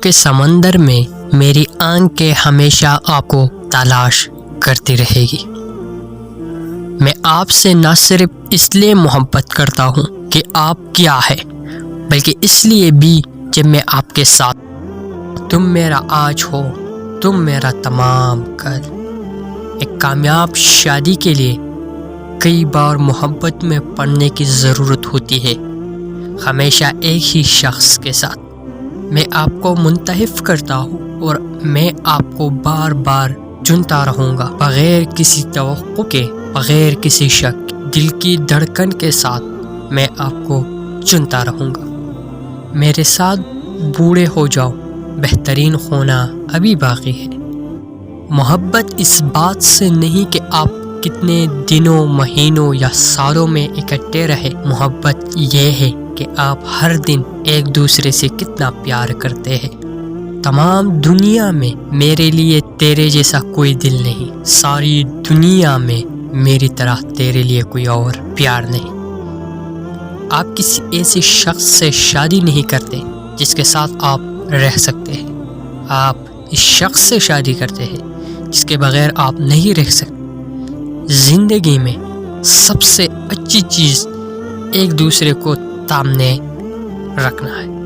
کے سمندر میں میری آنکھیں ہمیشہ آپ کو تلاش کرتی رہے گی۔ میں آپ سے نہ صرف اس لیے محبت کرتا ہوں کہ آپ کیا ہے، بلکہ اس لیے بھی جب میں آپ کے ساتھ، تم میرا آج ہو، تم میرا تمام کل۔ ایک کامیاب شادی کے لیے کئی بار محبت میں پڑنے کی ضرورت ہوتی ہے، ہمیشہ ایک ہی شخص کے ساتھ۔ میں آپ کو منتخب کرتا ہوں اور میں آپ کو بار بار چنتا رہوں گا، بغیر کسی توقع کے، بغیر کسی شک، دل کی دھڑکن کے ساتھ میں آپ کو چنتا رہوں گا۔ میرے ساتھ بوڑھے ہو جاؤ، بہترین ہونا ابھی باقی ہے۔ محبت اس بات سے نہیں کہ آپ کتنے دنوں، مہینوں یا سالوں میں اکٹھے رہے، محبت یہ ہے کہ آپ ہر دن ایک دوسرے سے کتنا پیار کرتے ہیں۔ تمام دنیا میں میرے لیے تیرے جیسا کوئی دل نہیں، ساری دنیا میں میری طرح تیرے لیے کوئی اور پیار نہیں۔ آپ کسی ایسے شخص سے شادی نہیں کرتے جس کے ساتھ آپ رہ سکتے ہیں، آپ اس شخص سے شادی کرتے ہیں جس کے بغیر آپ نہیں رہ سکتے۔ زندگی میں سب سے اچھی چیز ایک دوسرے کو سامنے رکھنا ہے۔